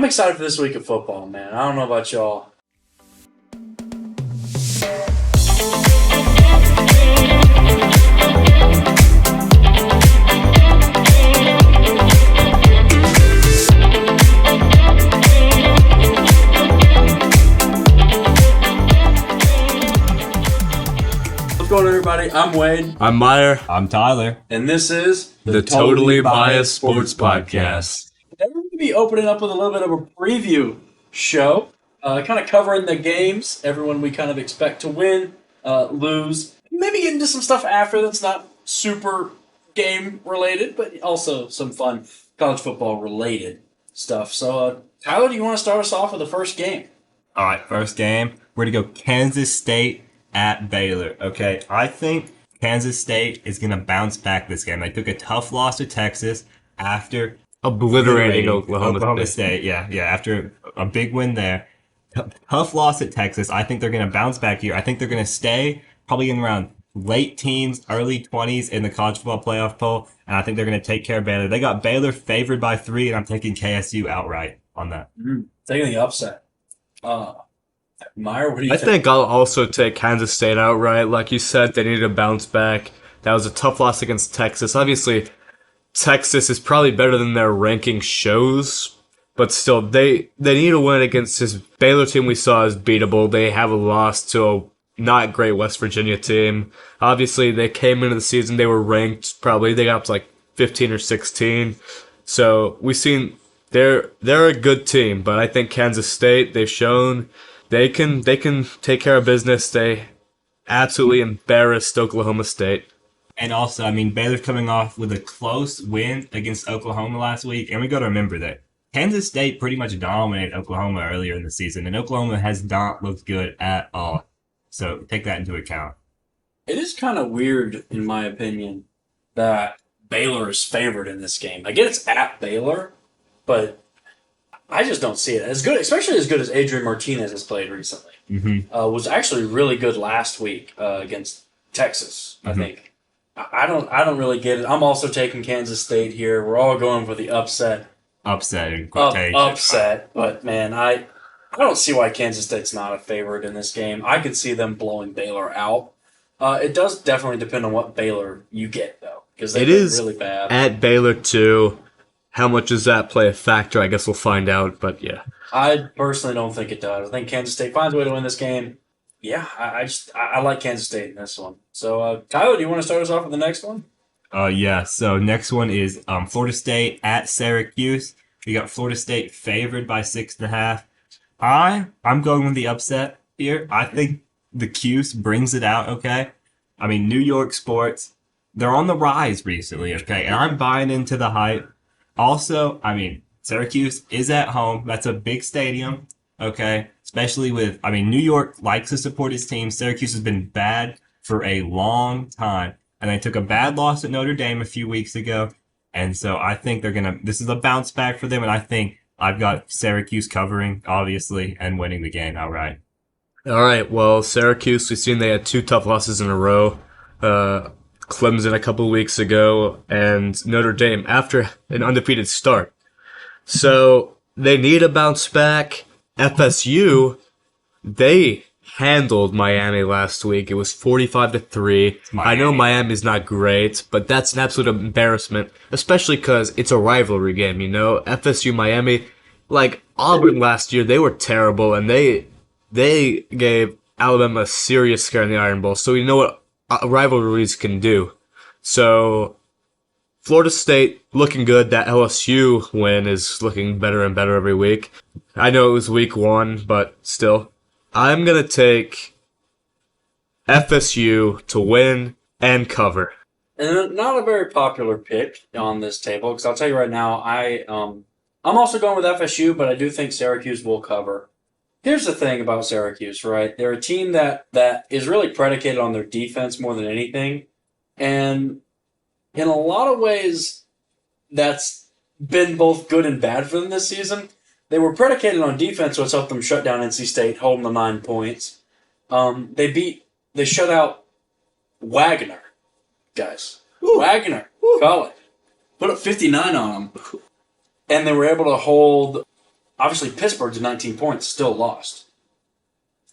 I'm excited for this week of football, man. I don't know about y'all. What's going on, everybody? I'm Wade. I'm Meyer. I'm Tyler. And this is The Totally Biased Sports Podcast. Today we're going to be opening up with a little bit of a preview show, kind of covering the games, everyone we kind of expect to win, lose, maybe get into some stuff after that's not super game related, but also some fun college football related stuff. So, Tyler, do you want to start us off with the first game? All right, first game. We're going to go Kansas State at Baylor. Okay, I think Kansas State is going to bounce back this game. They took a tough loss to Texas after Obliterating Oklahoma State. Yeah, after a big win there. Tough loss at Texas. I think they're going to bounce back here. I think they're going to stay probably in around late teens, early 20s in the college football playoff poll, and I think they're going to take care of Baylor. They got Baylor favored by 3, and I'm taking KSU outright on that. Taking the upset. Meyer, what do you think? I think I'll also take Kansas State outright. Like you said, they need to bounce back. That was a tough loss against Texas. Obviously, Texas is probably better than their ranking shows, but still, they need to win against this Baylor team we saw as beatable. They have a loss to a not great West Virginia team. Obviously, they came into the season, they were ranked probably, they got up to like 15 or 16. So we've seen they're a good team, but I think Kansas State, they've shown they can take care of business. They absolutely embarrassed Oklahoma State. And also, I mean, Baylor's coming off with a close win against Oklahoma last week, and we got to remember that Kansas State pretty much dominated Oklahoma earlier in the season, and Oklahoma has not looked good at all. So take that into account. It is kind of weird, in my opinion, that Baylor is favored in this game. I get it's at Baylor, but I just don't see it as good, especially as good as Adrian Martinez has played recently. Was actually really good last week against Texas, I think. I don't really get it. I'm also taking Kansas State here. We're all going for the upset. Upset in quotation. Upset, but man, I don't see why Kansas State's not a favorite in this game. I could see them blowing Baylor out. It does definitely depend on what Baylor you get, though, because they've been really bad. At Baylor, too. How much does that play a factor? I guess we'll find out, but yeah. I personally don't think it does. I think Kansas State finds a way to win this game. Yeah, I like Kansas State in this one. So, Tyler, do you want to start us off with the next one? Yeah, so next one is Florida State at Syracuse. We got Florida State favored by 6.5. I'm going with the upset here. I think the Cuse brings it out, okay? I mean, New York sports, they're on the rise recently, okay? And I'm buying into the hype. Also, I mean, Syracuse is at home. That's a big stadium, okay? Especially with, I mean, New York likes to support its team. Syracuse has been bad for a long time. And they took a bad loss at Notre Dame a few weeks ago. And so I think this is a bounce back for them. And I think I've got Syracuse covering, obviously, and winning the game outright. All right, well, Syracuse, we've seen they had 2 tough losses in a row. Clemson a couple weeks ago, and Notre Dame after an undefeated start. So they need a bounce back. FSU, they handled Miami last week. It was 45-3. I know Miami's not great, but that's an absolute embarrassment, especially because it's a rivalry game, you know? FSU, Miami, like Auburn last year, they were terrible, and they gave Alabama a serious scare in the Iron Bowl. So you know what rivalries can do. So Florida State looking good. That LSU win is looking better and better every week. I know it was week 1, but still. I'm going to take FSU to win and cover. And not a very popular pick on this table, because I'll tell you right now, I'm also going with FSU, but I do think Syracuse will cover. Here's the thing about Syracuse, right? They're a team that is really predicated on their defense more than anything. And in a lot of ways, that's been both good and bad for them this season. They were predicated on defense, so it's helped them shut down NC State, holding the 9 points. They shut out Wagner, guys. Ooh. Wagner, call it. Put up 59 on them. And they were able to hold obviously Pittsburgh's 19 points, still lost.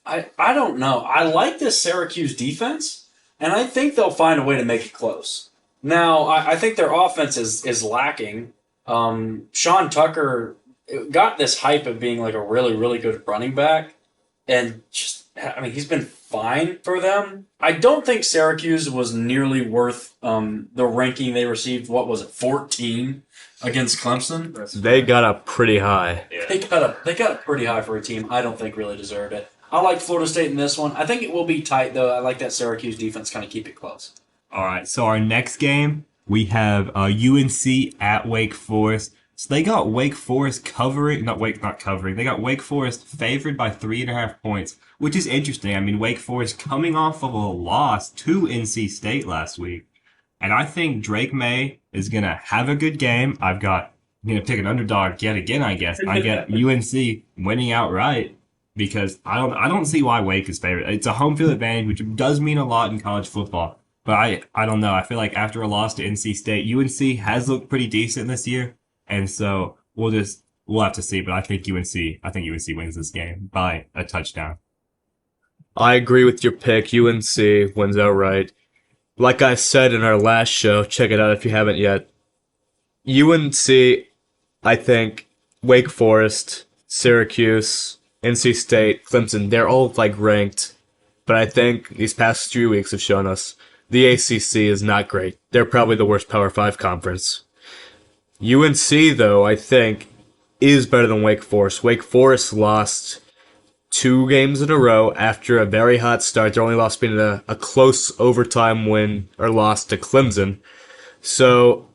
I don't know. I like this Syracuse defense, and I think they'll find a way to make it close. Now, I think their offense is lacking. Sean Tucker got this hype of being like a really, really good running back, and he's been fine for them. I don't think Syracuse was nearly worth the ranking they received. What was it, 14 against Clemson? They got up pretty high. Yeah. They got up pretty high for a team I don't think really deserved it. I like Florida State in this one. I think it will be tight, though. I like that Syracuse defense kind of keep it close. All right, so our next game, we have UNC at Wake Forest. So they got Wake Forest they got Wake Forest favored by 3.5 points, which is interesting. I mean, Wake Forest coming off of a loss to NC State last week. And I think Drake May is going to have a good game. I'm going to pick an underdog yet again, I guess. I get UNC winning outright because I don't see why Wake is favored. It's a home field advantage, which does mean a lot in college football. But I don't know. I feel like after a loss to NC State, UNC has looked pretty decent this year. And so we'll have to see. But I think UNC wins this game by a touchdown. I agree with your pick. UNC wins outright. Like I said in our last show, check it out if you haven't yet. UNC, I think, Wake Forest, Syracuse, NC State, Clemson, they're all ranked. But I think these past 3 weeks have shown us the ACC is not great. They're probably the worst Power 5 conference. UNC, though, I think, is better than Wake Forest. Wake Forest lost 2 games in a row after a very hot start. Their only loss being a close overtime win or loss to Clemson. So,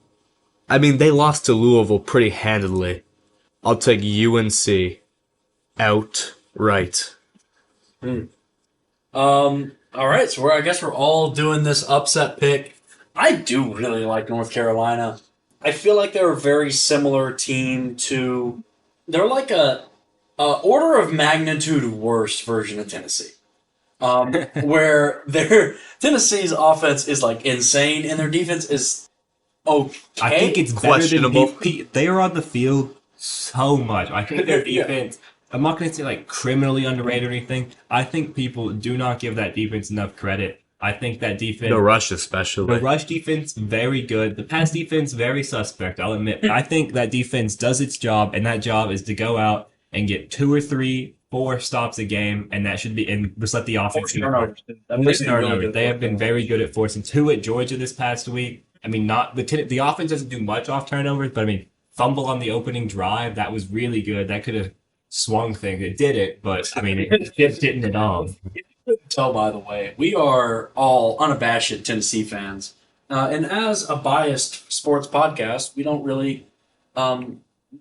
they lost to Louisville pretty handedly. I'll take UNC outright. All right, so I guess we're all doing this upset pick. I do really like North Carolina. I feel like they're a very similar team to. They're like a order of magnitude worse version of Tennessee, where Tennessee's offense is insane and their defense is okay. I think it's questionable. They are on the field so much. I think their defense. I'm not going to say criminally underrated or anything. I think people do not give that defense enough credit. I think that defense... The rush especially. The rush defense, very good. The pass defense, very suspect, I'll admit. But I think that defense does its job, and that job is to go out and get 2 or 3, 4 stops a game, and that should be... And just let the offense... They have been very good at forcing 2 at Georgia this past week. The offense doesn't do much off turnovers, but fumble on the opening drive, that was really good. That could have swung things. It did it, but it just didn't at all. Tell, by the way, we are all unabashed Tennessee fans. And as a biased sports podcast, we don't really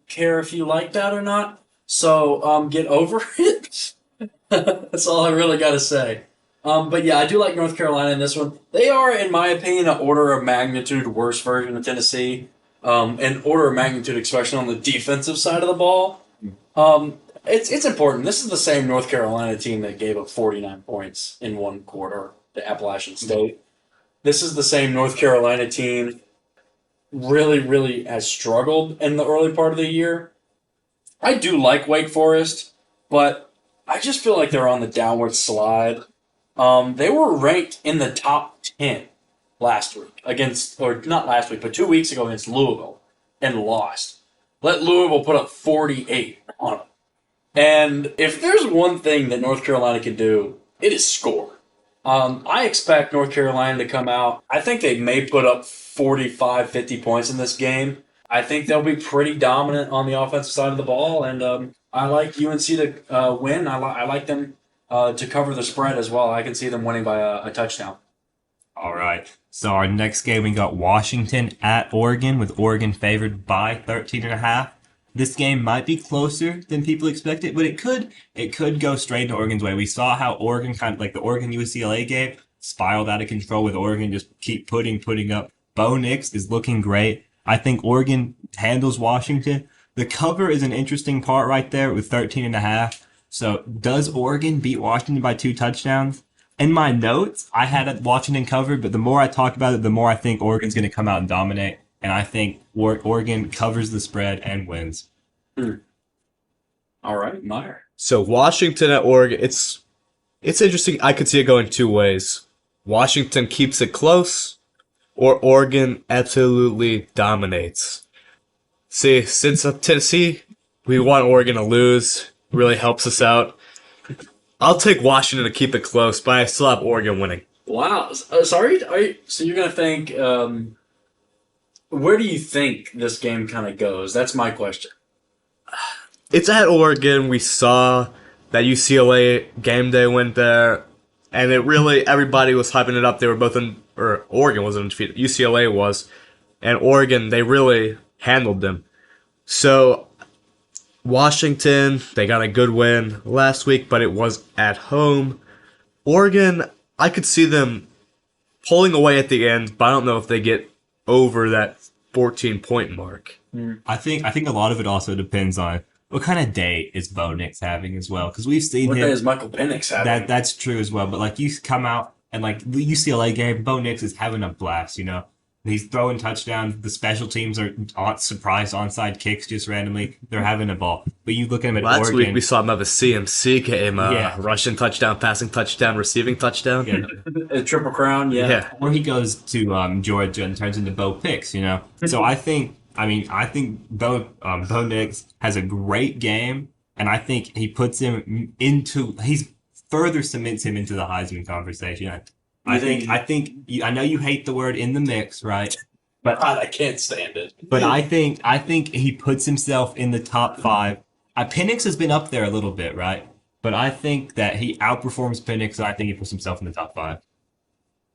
care if you like that or not. So get over it. That's all I really got to say. But yeah, I do like North Carolina in this one. They are, in my opinion, an order of magnitude worse version of Tennessee. An order of magnitude, especially on the defensive side of the ball. It's important. This is the same North Carolina team that gave up 49 points in one quarter to Appalachian State. This is the same North Carolina team really, really has struggled in the early part of the year. I do like Wake Forest, but I just feel like they're on the downward slide. They were ranked in the top 10 last week not last week, but 2 weeks ago against Louisville and lost. Let Louisville put up 48 on them. And if there's one thing that North Carolina can do, it is score. I expect North Carolina to come out. I think they may put up 45, 50 points in this game. I think they'll be pretty dominant on the offensive side of the ball, and I like UNC to win. I like them to cover the spread as well. I can see them winning by a touchdown. All right. So our next game, we got Washington at Oregon, with Oregon favored by 13.5. This game might be closer than people expected, but it could go straight to Oregon's way. We saw how Oregon, kind of like the Oregon UCLA game, spiraled out of control with Oregon just keep putting up. Bo Nix is looking great. I think Oregon handles Washington. The cover is an interesting part right there with 13.5. So does Oregon beat Washington by 2 touchdowns? In my notes, I had Washington covered, but the more I talk about it, the more I think Oregon's going to come out and dominate. And I think Oregon covers the spread and wins. All right, Meyer. So Washington at Oregon, it's interesting. I could see it going two ways. Washington keeps it close, or Oregon absolutely dominates. See, since Tennessee, we want Oregon to lose. Really helps us out. I'll take Washington to keep it close, but I still have Oregon winning. Wow. Sorry. So you're gonna think? Where do you think this game kind of goes? That's my question. It's at Oregon. We saw that UCLA game day went there, and it really everybody was hyping it up. They were both or Oregon wasn't undefeated. UCLA was, and Oregon they really handled them. So Washington they got a good win last week, but it was at home. Oregon, I could see them pulling away at the end, but I don't know if they get over that 14-point mark. I think a lot of it also depends on what kind of day is Bo Nix having as well, because we've seen What him. day is Michael Penix having? That's true as well. But like you come out and like the UCLA game, Bo Nix is having a blast. He's throwing touchdowns. The special teams are surprise onside kicks just randomly. They're having a ball. But you look at him at Last Oregon. week we saw him have a CMC game, Yeah. rushing touchdown, passing touchdown, receiving touchdown. Yeah, A Triple Crown, yeah. or he goes to Georgia and turns into Bo Picks. So I think Bo Nix has a great game, and I think he puts him he's further cements him into the Heisman conversation. I know you hate the word in the mix, right? But God, I can't stand it. But I think he puts himself in the top 5. Penix has been up there a little bit, right? But I think that he outperforms Penix, and I think he puts himself in the top 5.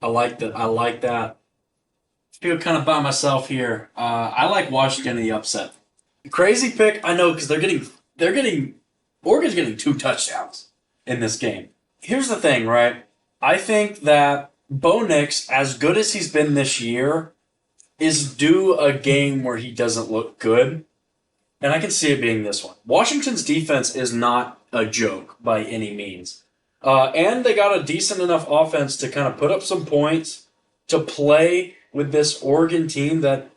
I like that. I feel kind of by myself here. I like Washington in the upset. Crazy pick, I know, because Oregon's getting 2 touchdowns in this game. Here's the thing, right? I think that Bo Nix, as good as he's been this year, is due a game where he doesn't look good. And I can see it being this one. Washington's defense is not a joke by any means. And they got a decent enough offense to kind of put up some points to play with this Oregon team that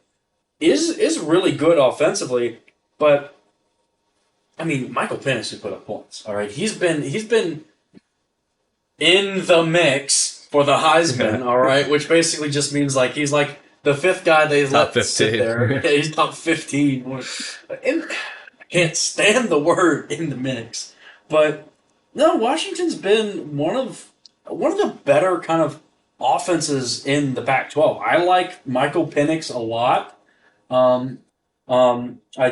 is really good offensively. But, I mean, Michael Penix can put up points, all right? He's been in the mix for the Heisman, all right, which basically just means like he's like the 5th guy they let sit there. Yeah, he's top 15. I can't stand the word in the mix, but no, Washington's been one of the better kind of offenses in the Pac-12. I like Michael Penix a lot. I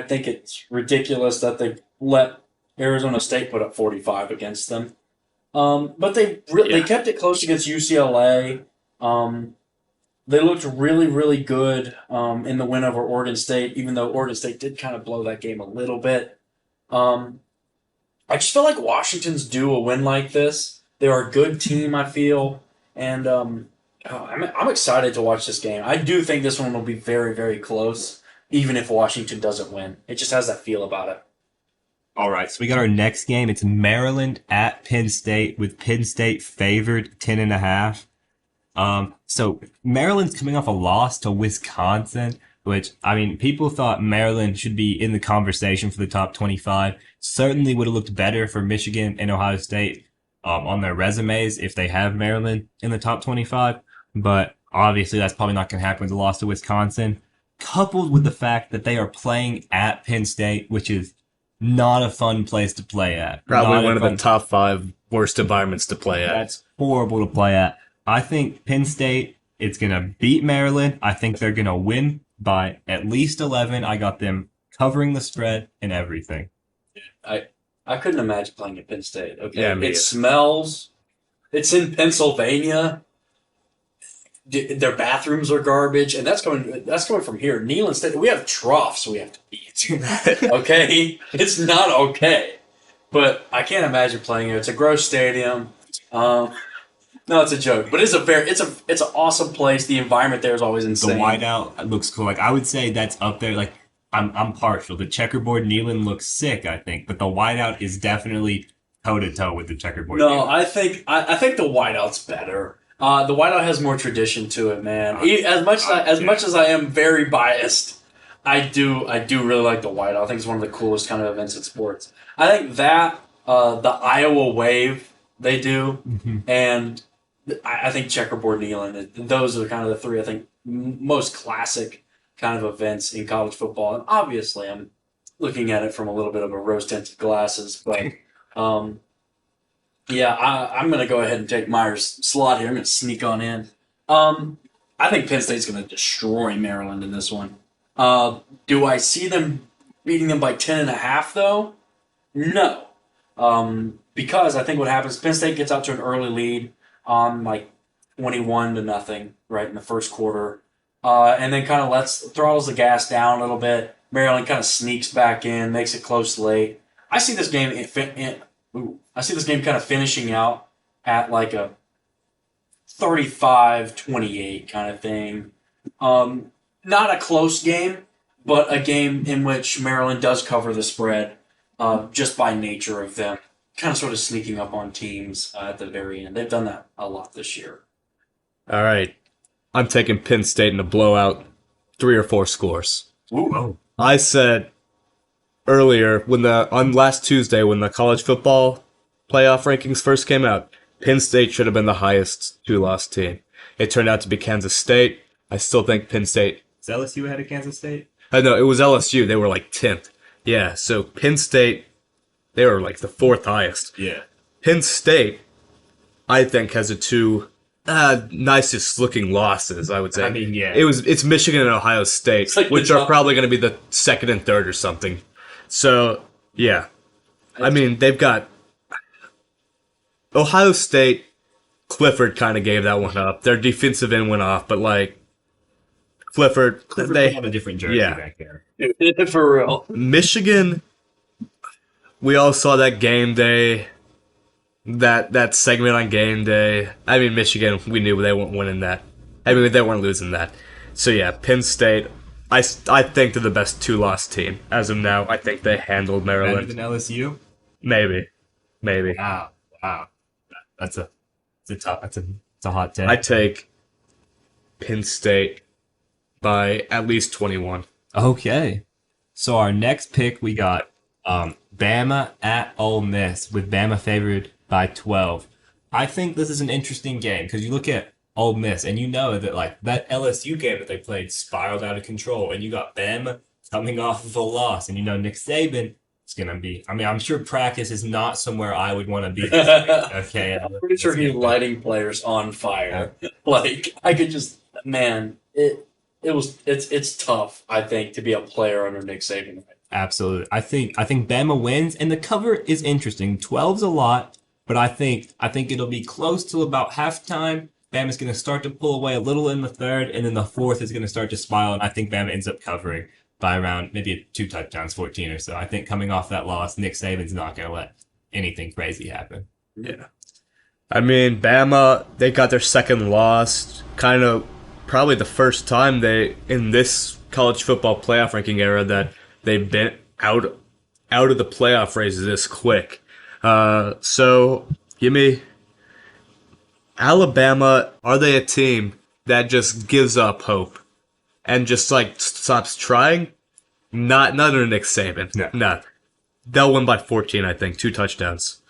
think it's ridiculous that they let Arizona State put up 45 against them. But they kept it close against UCLA. They looked really, really good in the win over Oregon State, even though Oregon State did kind of blow that game a little bit. I just feel like Washington's due a win like this. They're a good team, I feel, and I'm excited to watch this game. I do think this one will be very, very close, even if Washington doesn't win. It just has that feel about it. All right, so we got our next game. It's Maryland at Penn State, with Penn State favored 10.5. So Maryland's coming off a loss to Wisconsin, which, I mean, people thought Maryland should be in the conversation for the top 25. Certainly would have looked better for Michigan and Ohio State on their resumes if they have Maryland in the top 25. But obviously that's probably not going to happen with the loss to Wisconsin, coupled with the fact that they are playing at Penn State, which is not a fun place to play at. Probably one of the top 5 worst environments to play at. That's horrible to play at. I think Penn State, it's going to beat Maryland. I think they're going to win by at least 11. I got them covering the spread and everything. I couldn't imagine playing at Penn State. Okay, Yeah, it smells. It's in Pennsylvania. Their bathrooms are garbage, and that's coming from here. Neyland State, we have troughs we have to eat. Okay, it's not okay. But I can't imagine playing here. It's a gross stadium. No, it's a joke, but it's an awesome place. The environment there is always insane. The whiteout looks cool. Like I would say that's up there. Like I'm partial. The checkerboard Neyland looks sick, I think, but the whiteout is definitely toe to toe with the checkerboard. No, Neyland. I think the whiteout's better. The whiteout has more tradition to it, man. As much as I am very biased, I do really like the white. I think it's one of the coolest kind of events in sports. I think that the Iowa wave they do, and I think checkerboard kneeling. Those are kind of the three I think most classic kind of events in college football. And obviously, I'm looking at it from a little bit of a rose tinted glasses, but um, yeah, I'm going to go ahead and take Myers' slot here. I'm going to sneak on in. I think Penn State's going to destroy Maryland in this one. Do I see them beating them by 10.5 though? No. Because I think what happens, Penn State gets out to an early lead on like 21-0 right in the first quarter, and then kind of throttles the gas down a little bit. Maryland kind of sneaks back in, makes it close late. I see this game I see this game kind of finishing out at like a 35-28 kind of thing. Not a close game, but a game in which Maryland does cover the spread just by nature of them kind of sort of sneaking up on teams at the very end. They've done that a lot this year. All right. I'm taking Penn State in a blowout, 3 or 4 scores. Ooh. Oh, I said earlier on last Tuesday when the college football playoff rankings first came out, Penn State should have been the highest 2-loss team. It turned out to be Kansas State. I still think Penn State. is LSU ahead of Kansas State? No, it was LSU. They were like 10th. Yeah, so Penn State, they were like the 4th highest. Yeah. Penn State, I think, has the 2 nicest looking losses, I would say. I mean, yeah. It's Michigan and Ohio State, like which are probably going to be the 2nd and 3rd or something. So, yeah. I mean, they've got Ohio State. Clifford kind of gave that one up. Their defensive end went off, but like Clifford They have a different jersey Yeah. back there. For real. Michigan, we all saw that game day, that segment on game day. I mean, Michigan, we knew they weren't winning that. I mean, they weren't losing that. So yeah, Penn State, I think they're the best 2-loss team as of now. I think they handled Better Maryland. than LSU? Maybe. Wow. That's a hot take. I take Penn State by at least 21. Okay. So our next pick, we got Bama at Ole Miss, with Bama favored by 12. I think this is an interesting game because you look at Ole Miss and you know that like that LSU game that they played spiraled out of control, and you got Bama coming off of a loss, and you know Nick Saban is gonna be. I mean, I'm sure practice is not somewhere I would want to be. Okay, I'm pretty sure he's lighting players on fire. Like I could just, man, it's tough. I think to be a player under Nick Saban. Absolutely. I think Bama wins, and the cover is interesting. 12's a lot, but I think it'll be close till about halftime. Bama's going to start to pull away a little in the third, and then the fourth is going to start to spiral, and I think Bama ends up covering by around maybe 2 touchdowns, 14 or so. I think coming off that loss, Nick Saban's not going to let anything crazy happen. Yeah. I mean, Bama, they got their second loss, kind of probably the first time in this college football playoff ranking era that they've been out of the playoff race this quick. So give me Alabama. Are they a team that just gives up hope and just like stops trying? Not under Nick Saban. No. They'll win by 14, I think. 2 touchdowns.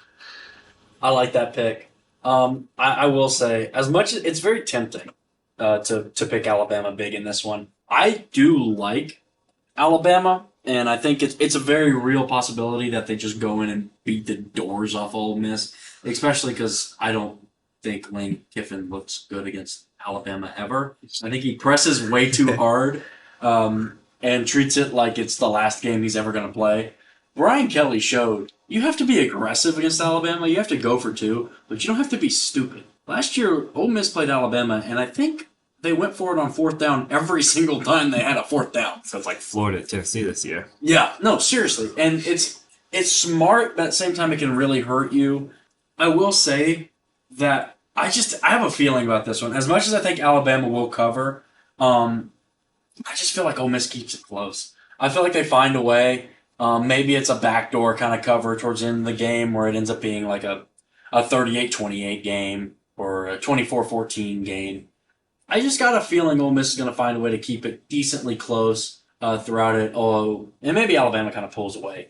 I like that pick. I will say, as much as it's very tempting to pick Alabama big in this one, I do like Alabama, and I think it's a very real possibility that they just go in and beat the doors off Ole Miss, especially because I don't think Lane Kiffin looks good against Alabama ever. I think he presses way too hard and treats it like it's the last game he's ever going to play. Brian Kelly showed you have to be aggressive against Alabama. You have to go for 2, but you don't have to be stupid. Last year, Ole Miss played Alabama, and I think they went for it on 4th down every single time they had a 4th down. So it's like Florida, Tennessee this year. Yeah, no, seriously. And it's smart, but at the same time it can really hurt you. I will say that I have a feeling about this one. As much as I think Alabama will cover, I just feel like Ole Miss keeps it close. I feel like they find a way. Maybe it's a backdoor kind of cover towards the end of the game where it ends up being like a 38-28 game or a 24-14 game. I just got a feeling Ole Miss is going to find a way to keep it decently close. throughout it. Oh, and maybe Alabama kind of pulls away.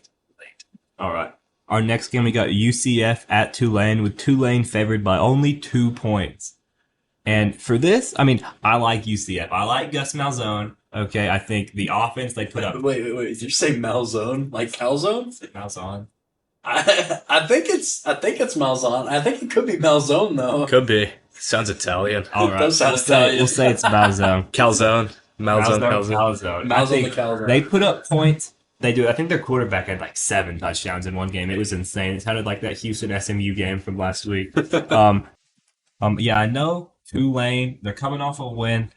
All right. Our next game, we got UCF at Tulane, with Tulane favored by only 2 points. And for this, I mean, I like UCF. I like Gus Malzahn. Okay, I think the offense they put up. Wait. Did you say Malzone? Like calzone? Malzahn. I think it's Malzone. I think it could be Malzone though. Could be. Sounds Italian. All right, Does sound we'll say it's Malzahn. Calzone. Malzone. Malzahn. I Malzone the think calzone. they put up points. They do. I think their quarterback had like 7 touchdowns in one game. It was insane. It sounded like that Houston SMU game from last week. Yeah, I know Tulane. They're coming off a win.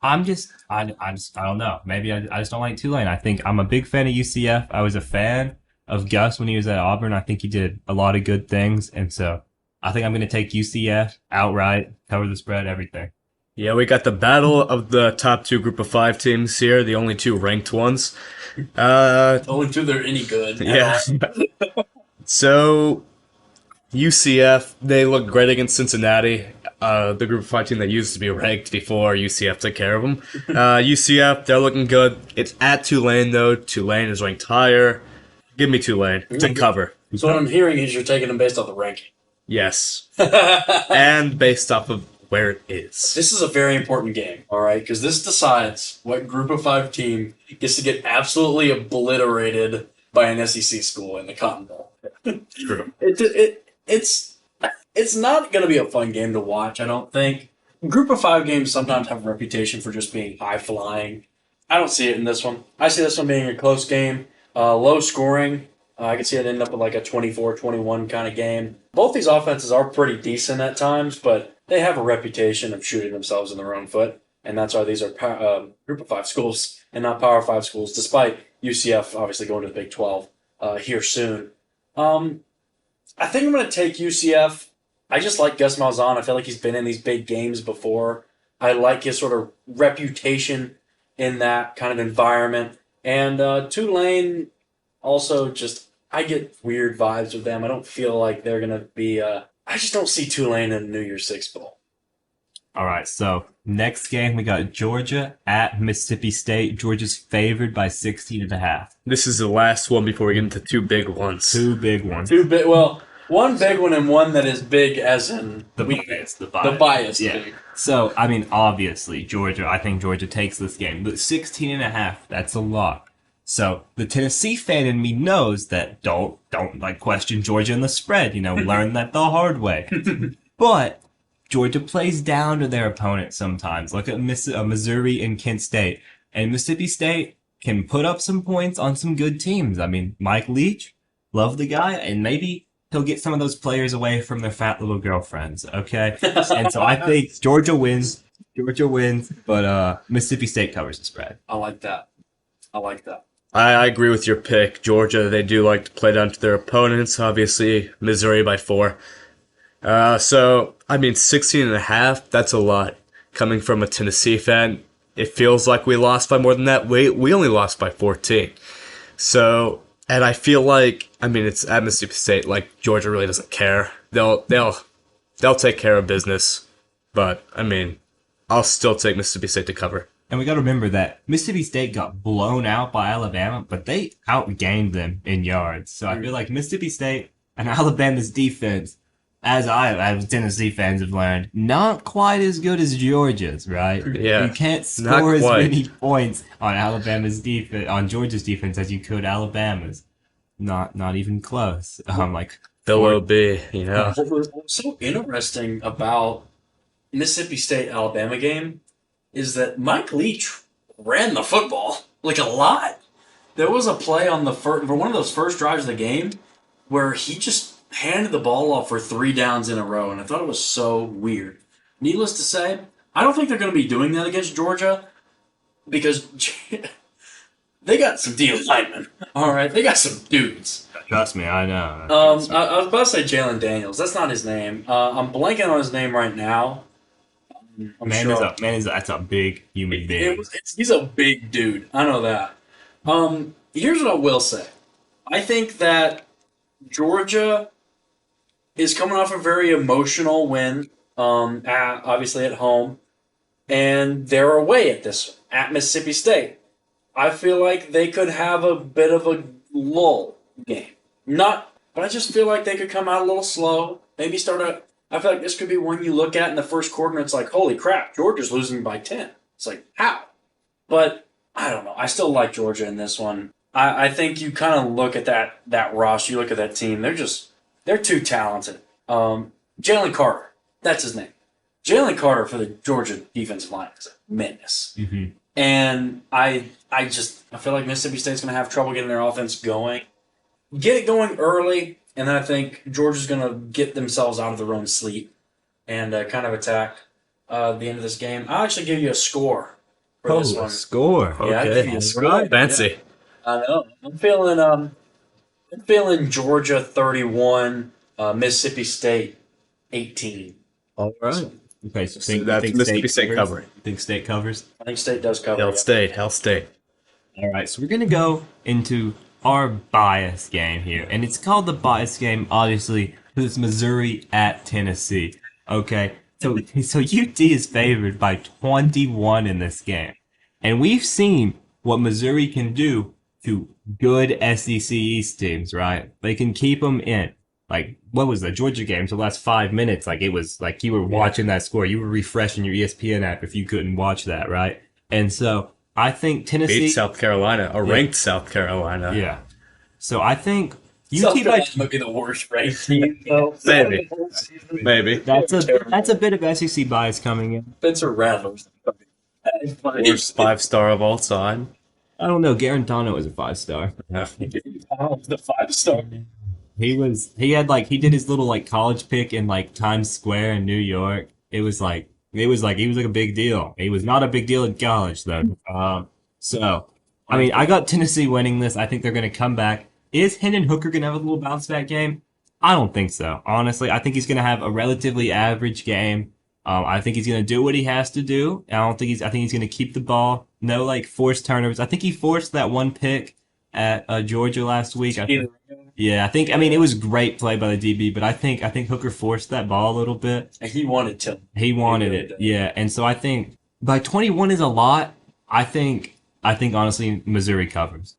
I don't know. Maybe I just don't like Tulane. I think I'm a big fan of UCF. I was a fan of Gus when he was at Auburn. I think he did a lot of good things, and so I think I'm going to take UCF outright, cover the spread, everything. Yeah, we got the battle of the top 2 group of 5 teams here, the only 2 ranked ones. Only 2 that are any good. Yeah. So, UCF, they look great against Cincinnati, the group of 5 team that used to be ranked before UCF took care of them. UCF, they're looking good. It's at Tulane, though. Tulane is ranked higher. Give me Tulane to cover. So what I'm hearing is you're taking them based off the ranking. Yes. And based off of where it is. This is a very important game, all right? Because this decides what group of 5 team gets to get absolutely obliterated by an SEC school in the Cotton Bowl. True. It's not going to be a fun game to watch, I don't think. Group of 5 games sometimes have a reputation for just being high-flying. I don't see it in this one. I see this one being a close game, low scoring. I could see it end up with like a 24-21 kind of game. Both these offenses are pretty decent at times, but they have a reputation of shooting themselves in their own foot, and that's why these are group of 5 schools and not Power 5 schools, despite UCF obviously going to the Big 12 here soon. I think I'm going to take UCF. I just like Gus Malzahn. I feel like he's been in these big games before. I like his sort of reputation in that kind of environment. And Tulane also just, I get weird vibes with them. I don't feel like they're going to be, I just don't see Tulane in the New Year's Six Bowl. All right, so next game we got Georgia at Mississippi State. Georgia's favored by 16.5. This is the last one before we get into 2 big ones. 2 big ones. Well, one big one and one that is big as in The bias. bias. Yeah. Big. So, I mean, obviously, Georgia, I think Georgia takes this game. But 16.5, that's a lot. So, the Tennessee fan in me knows that don't like question Georgia in the spread. You know, learn that the hard way. But Georgia plays down to their opponent sometimes. Look at Missouri and Kent State. And Mississippi State can put up some points on some good teams. I mean, Mike Leach, love the guy, and maybe he'll get some of those players away from their fat little girlfriends, okay? And so I think Georgia wins, but Mississippi State covers the spread. I like that. I agree with your pick. Georgia, they do like to play down to their opponents. Obviously, Missouri by 4. So, I mean, 16.5, that's a lot. Coming from a Tennessee fan, it feels like we lost by more than that. We only lost by 14. So, and I feel like, I mean, it's at Mississippi State, like, Georgia really doesn't care. They'll take care of business. But, I mean, I'll still take Mississippi State to cover. And we got to remember that Mississippi State got blown out by Alabama, but they outgained them in yards. So I feel like Mississippi State and Alabama's defense, as Tennessee fans have learned, not quite as good as Georgia's, right? Yeah, you can't score as many points on Alabama's defense, on Georgia's defense, as you could Alabama's. Not even close. Like There will be, you know. What was so interesting about Mississippi State Alabama game is that Mike Leach ran the football like a lot. There was a play on for one of those first drives of the game where he just handed the ball off for 3 downs in a row, and I thought it was so weird. Needless to say, I don't think they're going to be doing that against Georgia because they got some D linemen. All right, they got some dudes. Trust me, I know. I was about to say Jalen Daniels. That's not his name. I'm blanking on his name right now. That's a big human being. He's a big dude. I know that. Here's what I will say. I think that Georgia is coming off a very emotional win, obviously at home, and they're away at Mississippi State. I feel like they could have a bit of a lull game. But I just feel like they could come out a little slow. Maybe start a. I feel like this could be one you look at in the first quarter and it's like, holy crap, Georgia's losing by 10. It's like, how? But I don't know. I still like Georgia in this one. I think you kind of look at that roster, you look at that team, they're too talented. Jalen Carter, that's his name. Jalen Carter for the Georgia defensive line is a menace. Mm-hmm. And I feel like Mississippi State's going to have trouble getting their offense going. Get it going early, and then I think Georgia's going to get themselves out of their own sleep and kind of attack the end of this game. I'll actually give you a score for this one. Score. Yeah, I'll give you a score. Fancy. Yeah. I know. I'm feeling Georgia 31, Mississippi State 18. All right. Okay, so That's Mississippi State covering. You think State covers? I think State does cover. Hell State. All right, so we're going to go into our bias game here. And it's called the bias game, obviously, because it's Missouri at Tennessee. Okay, so UT is favored by 21 in this game. And we've seen what Missouri can do to good SEC East teams, right? They can keep them in. Like, what was the Georgia game? For the last 5 minutes, like, it was like you were watching that score. You were refreshing your ESPN app if you couldn't watch that, right? And so I think Tennessee Beat South Carolina, ranked South Carolina. Yeah. So I think South UT Carolina might be the worst ranked team, though. Maybe. that's a bit of SEC bias coming in. Spencer Rattler's Worst 5-star of all time. I don't know. Garantano was a 5-star. the 5-star. He did his little like college pick in like Times Square in New York. It was like he was like a big deal. He was not a big deal in college though. So I mean, I got Tennessee winning this. I think they're going to come back. Is Hendon Hooker going to have a little bounce back game? I don't think so. Honestly, I think he's going to have a relatively average game. I think he's going to do what he has to do. I think he's going to keep the ball. No like forced turnovers. I think he forced that one pick at Georgia last week. I mean, it was great play by the DB, but I think Hooker forced that ball a little bit. And he wanted to. He wanted it. Yeah. And so I think by 21 is a lot. I think honestly Missouri covers.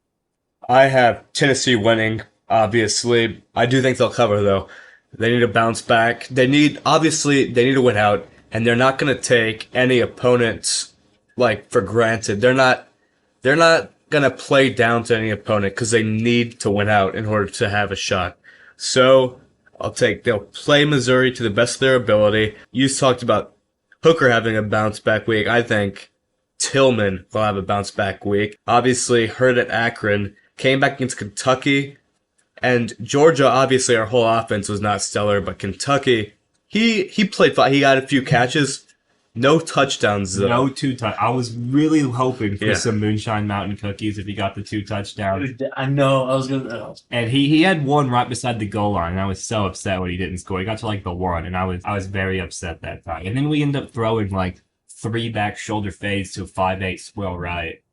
I have Tennessee winning, obviously. I do think they'll cover though. They need to bounce back. They need to win out, and they're not going to take any opponents like for granted. They're not gonna play down to any opponent because they need to win out in order to have a shot. So they'll play Missouri to the best of their ability. You talked about Hooker having a bounce back week. I think Tillman will have a bounce back week. Obviously, hurt at Akron, came back against Kentucky, and Georgia. Obviously, our whole offense was not stellar, but Kentucky, he played fine. He got a few catches. No touchdowns, though. No 2 touchdowns. I was really hoping for some Moonshine Mountain cookies if he got the 2 touchdowns. I know. I was going to. And he had one right beside the goal line, and I was so upset when he didn't score. He got to like the 1, and I was very upset that time. And then we ended up throwing like 3 back shoulder fades to a 5-8 swirl right.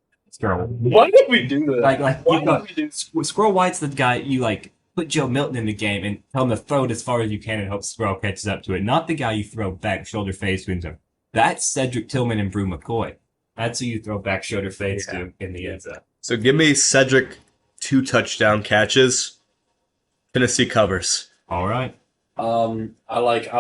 Why did we do that? Squirrel White's the guy you like put Joe Milton in the game and tell him to throw it as far as you can and hope Squirrel catches up to it. Not the guy you throw back shoulder fades to him. That's Cedric Tillman and Brew McCoy. That's who you throw back shoulder fades to in the end zone. So give me Cedric 2 touchdown catches. Tennessee covers. All right. I like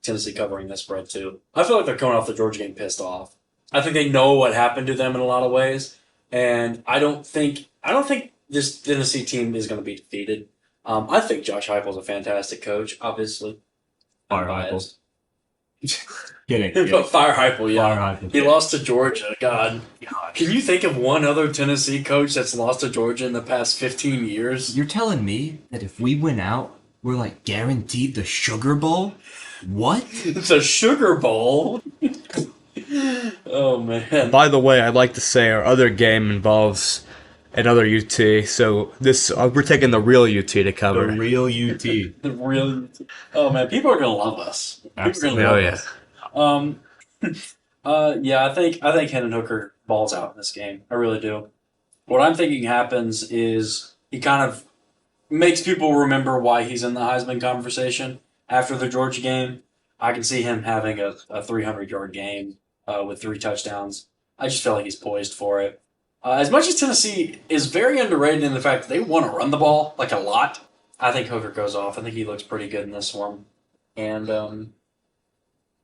Tennessee covering this spread too. I feel like they're coming off the Georgia game pissed off. I think they know what happened to them in a lot of ways, and I don't think this Tennessee team is going to be defeated. I think Josh Heupel's a fantastic coach. Obviously, Fire Heupel. Kidding. Fire Heupel, yeah. Fire Heupel. He lost to Georgia. God. Can you think of one other Tennessee coach that's lost to Georgia in the past 15 years? You're telling me that if we win out, we're like guaranteed the Sugar Bowl? What? The Sugar Bowl? Oh, man. By the way, I'd like to say our other game involves another UT, so this we're taking the real UT to cover. The real UT. The real UT. Oh, man, people are going to love us. Absolutely. Oh, yeah. I think Hendon Hooker balls out in this game. I really do. What I'm thinking happens is he kind of makes people remember why he's in the Heisman conversation after the Georgia game. I can see him having a 300-yard game with 3 touchdowns. I just feel like he's poised for it. As much as Tennessee is very underrated in the fact that they want to run the ball like a lot, I think Hooker goes off. I think he looks pretty good in this one. And,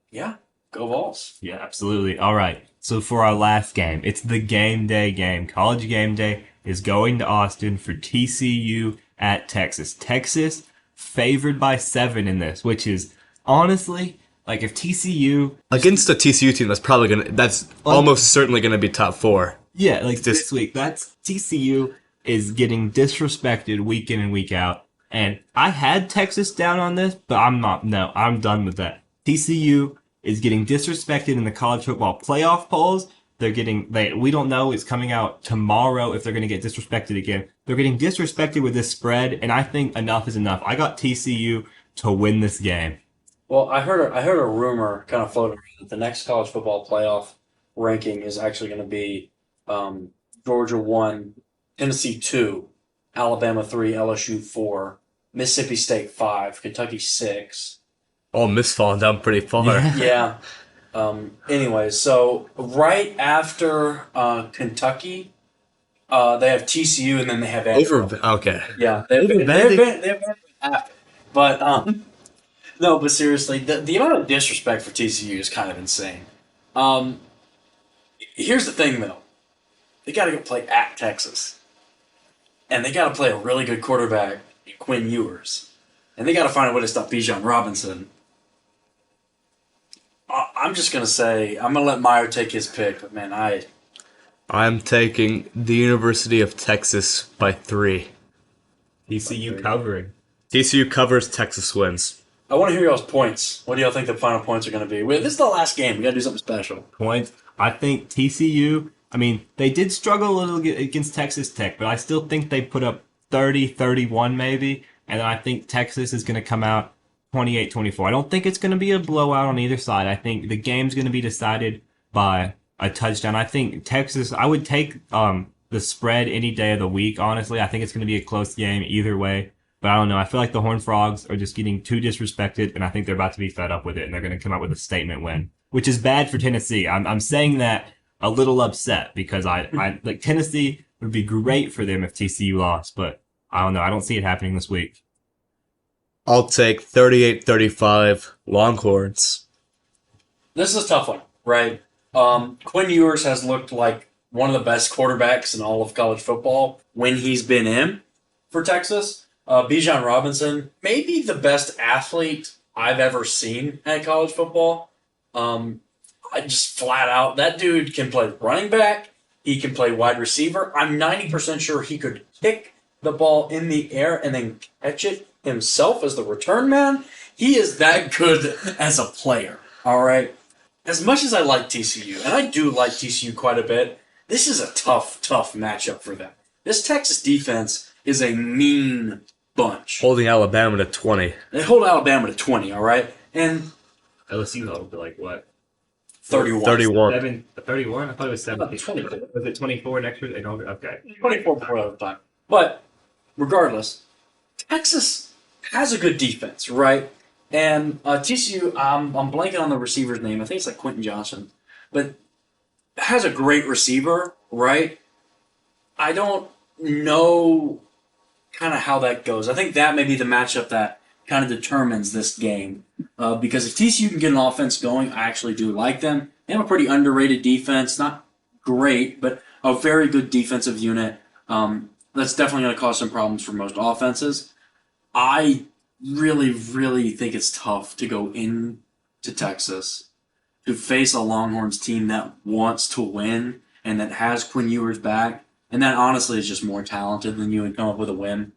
yeah, go Vols. Yeah, absolutely. All right. So for our last game, it's the game day game. College game day is going to Austin for TCU at Texas. Texas favored by 7 in this, which is honestly, like if TCU Against the TCU team, that's almost certainly gonna be top 4. yeah, like this week, that's TCU is getting disrespected week in and week out. And I had Texas down on this, but I'm not. No, I'm done with that. TCU is getting disrespected in the college football playoff polls. We don't know, it's coming out tomorrow if they're going to get disrespected again. They're getting disrespected with this spread, and I think enough is enough. I got TCU to win this game. Well, I heard a rumor kind of floating around that the next college football playoff ranking is actually going to be Georgia 1, Tennessee 2, Alabama 3, LSU 4, Mississippi State 5, Kentucky 6. Ole Miss falling down pretty far. Yeah. Yeah. Anyways, so right after Kentucky, they have TCU and then they have Okay. Yeah, they've been after. But no, but seriously, the amount of disrespect for TCU is kind of insane. Here's the thing, though. They got to go play at Texas. And they got to play a really good quarterback, Quinn Ewers. And they got to find a way to stop Bijan Robinson. I'm just going to say, I'm going to let Meyer take his pick. But, man, I'm taking the University of Texas by 3. TCU covering. TCU covers, Texas wins. I want to hear y'all's points. What do y'all think the final points are going to be? This is the last game. We got to do something special. Points. I think TCU, they did struggle a little against Texas Tech, but I still think they put up 30, 31 maybe. And then I think Texas is going to come out 28-24. I don't think it's going to be a blowout on either side. I think the game's going to be decided by a touchdown. I think Texas, I would take the spread any day of the week, honestly. I think it's going to be a close game either way. But I don't know. I feel like the Horned Frogs are just getting too disrespected, and I think they're about to be fed up with it, and they're going to come out with a statement win, which is bad for Tennessee. I'm saying that a little upset because I like Tennessee would be great for them if TCU lost, but I don't know. I don't see it happening this week. I'll take 38-35 Longhorns. This is a tough one, right? Quinn Ewers has looked like one of the best quarterbacks in all of college football when he's been in for Texas. Bijan Robinson, maybe the best athlete I've ever seen at college football. I just flat out, that dude can play running back. He can play wide receiver. I'm 90% sure he could kick the ball in the air and then catch it himself as the return man. He is that good as a player, all right? As much as I like TCU, and I do like TCU quite a bit, this is a tough matchup for them. This Texas defense is a mean bunch. Holding Alabama to 20. They hold Alabama to 20, all right? And LSU will be like what? 31. 31. 31? I thought it was 17. 24. Was it 24 next year? Okay. 24 before that time. But regardless, Texas has a good defense, right? And TCU, I'm blanking on the receiver's name. I think it's like Quentin Johnson. But has a great receiver, right? I don't know kind of how that goes. I think that may be the matchup that kind of determines this game. Because if TCU can get an offense going, I actually do like them. They have a pretty underrated defense. Not great, but a very good defensive unit. That's definitely going to cause some problems for most offenses. I really, really think it's tough to go into Texas to face a Longhorns team that wants to win and that has Quinn Ewers back, and that honestly is just more talented than you and come up with a win.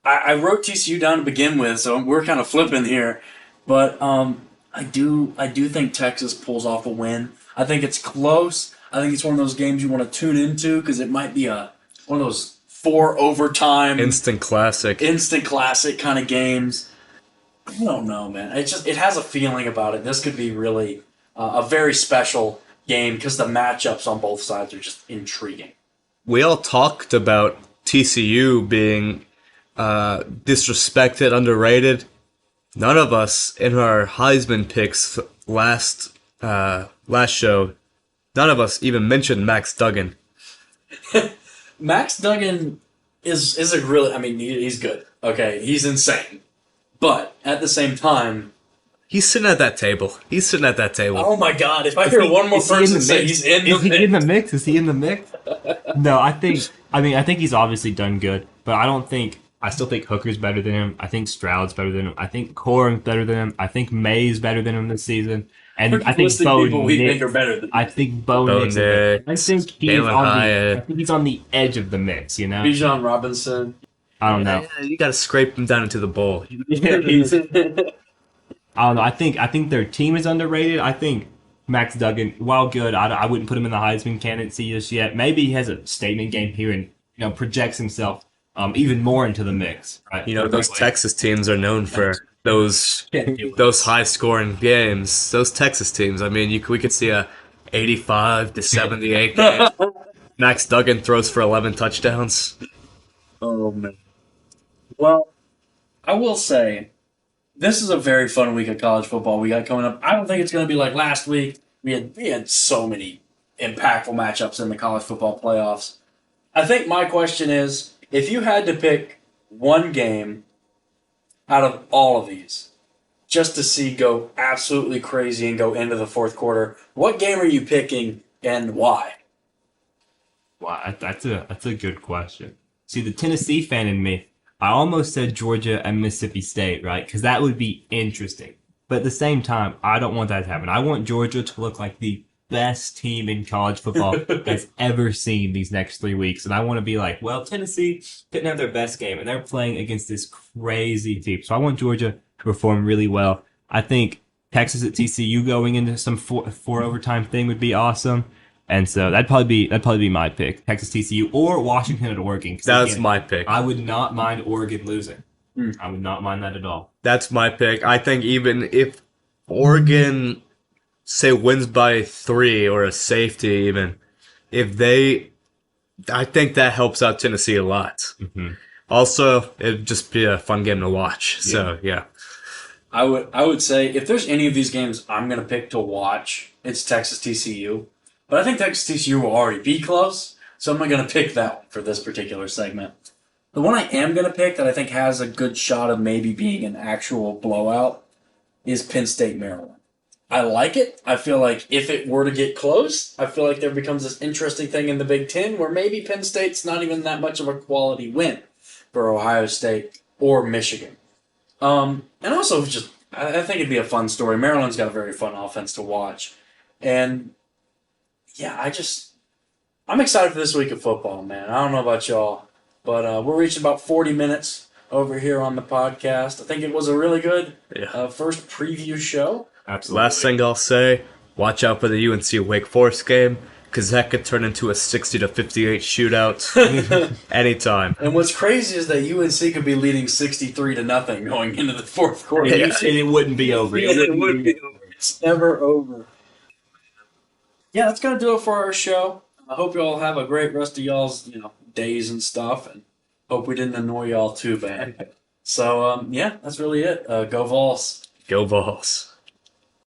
I wrote TCU down to begin with, so we're kind of flipping here, but I do think Texas pulls off a win. I think it's close. I think it's one of those games you want to tune into because it might be one of those 4 overtime Instant classic kind of games. I don't know, man. It has a feeling about it. This could be really a very special game because the matchups on both sides are just intriguing. We all talked about TCU being disrespected, underrated. None of us in our Heisman picks last show, none of us even mentioned Max Duggan. Max Duggan is a really. I mean, he's good. Okay, he's insane. But at the same time, He's sitting at that table. oh my God! If I hear one more person say he's in the Is he mix, in the mix? Is he in the mix? No, I think he's obviously done good, but I still think Hooker's better than him. I think Stroud's better than him. I think Coram's better than him. I think May's better than him this season. And I think listing Bo people we think Nix, are better than I think Bo Bo Nix. Nix, I think Jalen Hyatt. I think he's on the edge of the mix. You know, Bijan Robinson. I don't know. Yeah, you got to scrape him down into the bowl. Yeah, I don't know. I think their team is underrated. I think Max Duggan, while good, I wouldn't put him in the Heisman candidacy just yet. Maybe he has a statement game here and projects himself even more into the mix. Right? Those Texas teams are known for those high scoring games. Those Texas teams. I mean, we could see a 85-78 game. Max Duggan throws for 11 touchdowns. Oh man. Well, I will say, this is a very fun week of college football we got coming up. I don't think it's going to be like last week. We had so many impactful matchups in the college football playoffs. I think my question is, if you had to pick one game out of all of these, just to see go absolutely crazy and go into the fourth quarter, what game are you picking and why? Wow, that's a good question. See, the Tennessee fan in me, I almost said Georgia and Mississippi State, right? Because that would be interesting. But at the same time, I don't want that to happen. I want Georgia to look like the best team in college football that's ever seen these next 3 weeks. And I want to be like, well, Tennessee didn't have their best game, and they're playing against this crazy team. So I want Georgia to perform really well. I think Texas at TCU going into some four overtime thing would be awesome. And so that'd probably be my pick: Texas TCU or Washington at Oregon. That's my pick. I would not mind Oregon losing. I would not mind that at all. That's my pick. I think even if Oregon, say, wins by 3 or a safety, even I think that helps out Tennessee a lot. Mm-hmm. Also, it'd just be a fun game to watch. Yeah. So yeah, I would say if there's any of these games I'm gonna pick to watch, it's Texas TCU. But I think Texas TCU will already be close, so I'm not going to pick that one for this particular segment. The one I am going to pick that I think has a good shot of maybe being an actual blowout is Penn State, Maryland. I like it. I feel like if it were to get close, I feel like there becomes this interesting thing in the Big Ten where maybe Penn State's not even that much of a quality win for Ohio State or Michigan. And also, I think it'd be a fun story. Maryland's got a very fun offense to watch. And yeah, I'm excited for this week of football, man. I don't know about y'all, but we're reaching about 40 minutes over here on the podcast. I think it was a really good first preview show. Absolutely. Last thing I'll say, watch out for the UNC Wake Forest game, because that could turn into a 60-58 shootout anytime. And what's crazy is that UNC could be leading 63-0 going into the fourth quarter. And it wouldn't be over. It wouldn't be over. It's never over. Yeah, that's gonna do it for our show. I hope you all have a great rest of y'all's days and stuff, and hope we didn't annoy y'all too bad. So yeah, that's really it. Go Vols. Go Vols.